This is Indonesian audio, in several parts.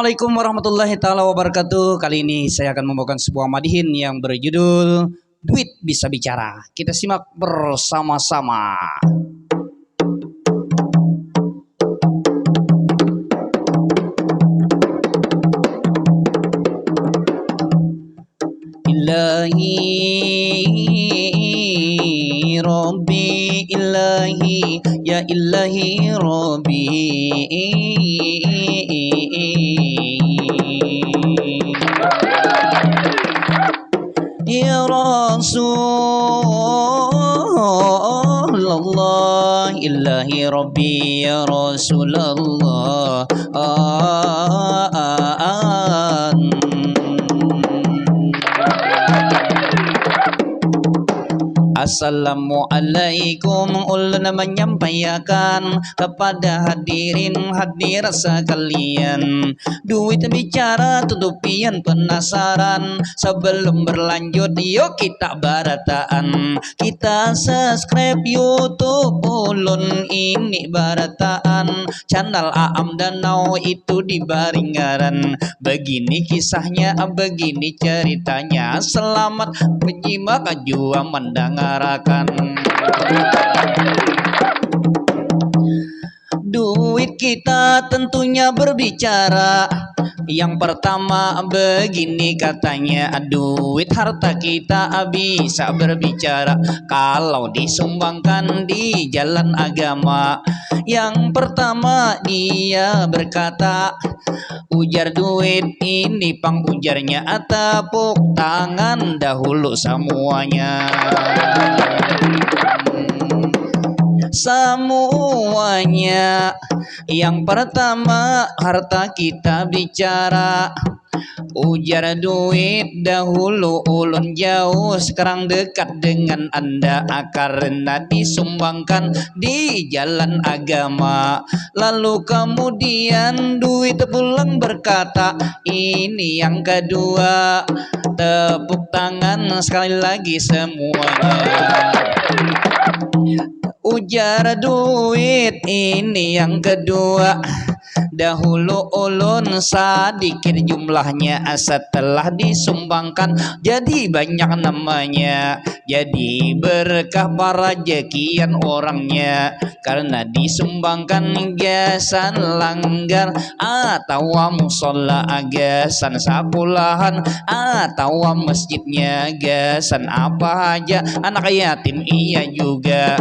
Assalamualaikum warahmatullahi taala wabarakatuh. Kali ini saya akan membawakan sebuah madihin yang berjudul Duit Bisa Bicara. Kita simak bersama-sama. Ilahi Rabbi Ilahi Ya Ilahi Rabbi Ya Rasulullah Ilahi Rabbi Ya Rasulullah Assalamualaikum, ulun menyampaikan kepada hadirin hadirat sekalian. Duit bicara tutupian penasaran. Sebelum berlanjut yuk kita barataan. Kita subscribe YouTube ulun ini barataan. Channel Aam Danau itu di Baringaran. Begini kisahnya, begini ceritanya. Selamat menyimak jua mendengarkan. Duit kita tentunya berbicara. Yang pertama begini katanya, duit harta kita bisa berbicara kalau disumbangkan di jalan agama. Yang pertama dia berkata, ujar duit ini pang ujarnya, tepuk tangan dahulu semuanya. Semuanya. Yang pertama harta kita bicara. Ujar duit dahulu ulun jauh, sekarang dekat dengan anda karena disumbangkan di jalan agama. Lalu kemudian duit pulang berkata, ini yang kedua. Tepuk tangan sekali lagi semuanya. Ujar duit ini yang kedua. Dahulu ulun sedikit jumlahnya, setelah disumbangkan jadi banyak namanya. Jadi berkah para jekian orangnya, karena disumbangkan gasan langgar atau musola gasan sekolahan atau masjidnya gasan apa aja, anak yatim iya juga.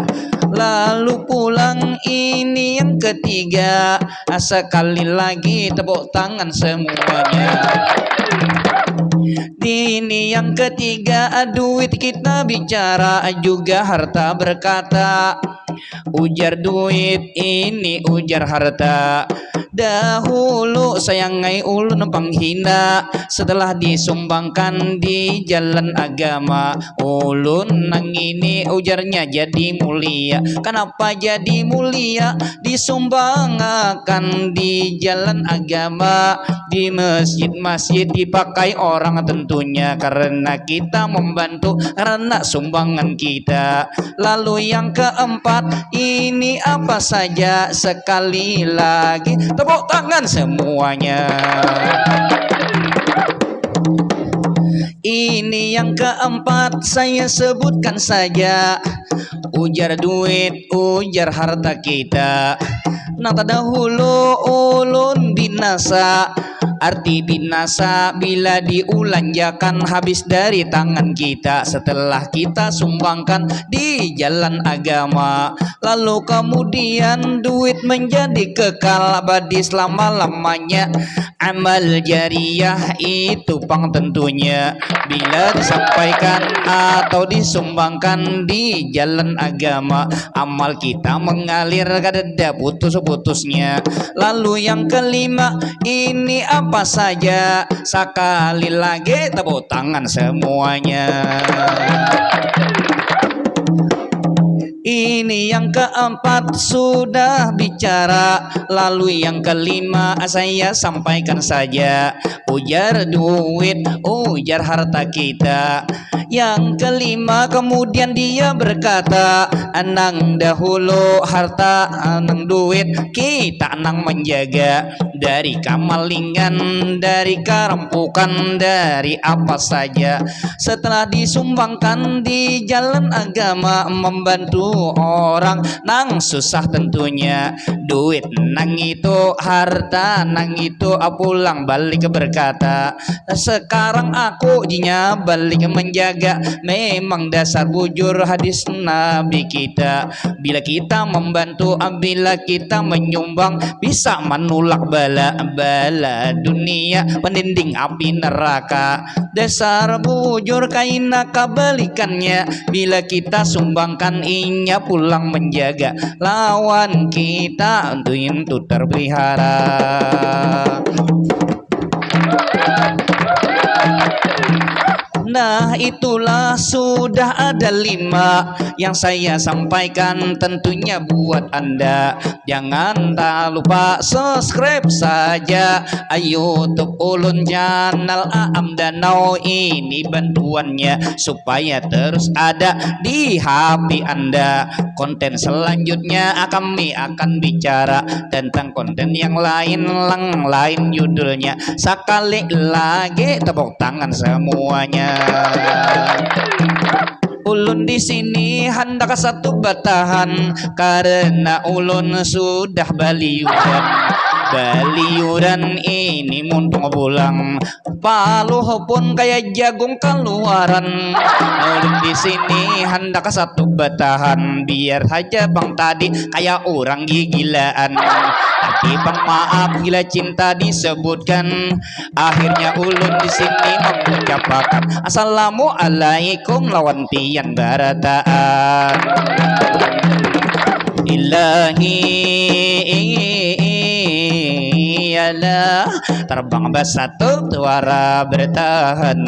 Lalu pulang ini yang ketiga. Sekali lagi tepuk tangan semuanya. Ini yang ketiga, duit kita bicara juga harta berkata. Ujar duit ini ujar harta. Dahulu sayangai ulun penghina, setelah disumbangkan di jalan agama. Ulun nang ini ujarnya jadi mulia. Kenapa jadi mulia? Disumbangkan di jalan agama, di masjid-masjid dipakai orang tentunya, karena kita membantu karena sumbangan kita. Lalu yang keempat ini apa saja? Sekali lagi tepuk tangan semuanya. Ini yang keempat saya sebutkan saja. Ujar duit, ujar harta kita. Nah terdahulu ulun binasa. Arti binasa bila diulanjakan habis dari tangan kita, setelah kita sumbangkan di jalan agama. Lalu kemudian duit menjadi kekal abadi selama-lamanya. Amal jariyah itu pang tentunya bila disampaikan atau disumbangkan di jalan agama. Amal kita mengalir kada putus-putusnya. Lalu yang kelima ini apa saja? Sekali lagi tepuk tangan semuanya. Ini yang keempat sudah bicara. Lalu yang kelima saya sampaikan saja. Ujar duit, ujar harta kita. Yang kelima kemudian dia berkata, anang dahulu harta, anang duit, kita anang menjaga. dari kamalingan, dari kerampukan, dari apa saja. Setelah disumbangkan di jalan agama, membantu orang nang susah tentunya. Duit nang itu, harta nang itu, pulang balik berkata, sekarang aku jinya balik menjaga. Memang dasar bujur hadis Nabi kita, bila kita membantu, bila kita menyumbang, bisa menolak bala-bala dunia, pendinding api neraka. Dasar bujur kaina kebalikannya, bila kita sumbangkan inya pulang menjaga, lawan kita untuk terpelihara. Nah, itulah sudah ada 5 yang saya sampaikan, tentunya buat Anda. Jangan tak lupa subscribe saja YouTube Ulun Channel Aam Danau, ini bantuannya supaya terus ada di HP Anda. Konten selanjutnya kami akan bicara tentang konten yang lain judulnya. Sekali lagi tepuk tangan semuanya. Ulun di sini hendak satu batahan, karena ulun sudah baliuran ini muntung pulang, paluh pun kayak jagung keluaran. Ulun di sini hendak satu batahan, biar saja bang tadi kayak orang gigilaan. Tapi bang maaf gila cinta disebutkan, akhirnya ulun di sini mengucapkan assalamualaikum lawan pian barataan. Ilahi ialah terbang bersatu suara bertahan.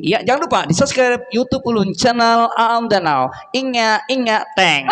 Ya, jangan lupa di subscribe YouTube Ulun Channel Aam Danau. Ingat, teng.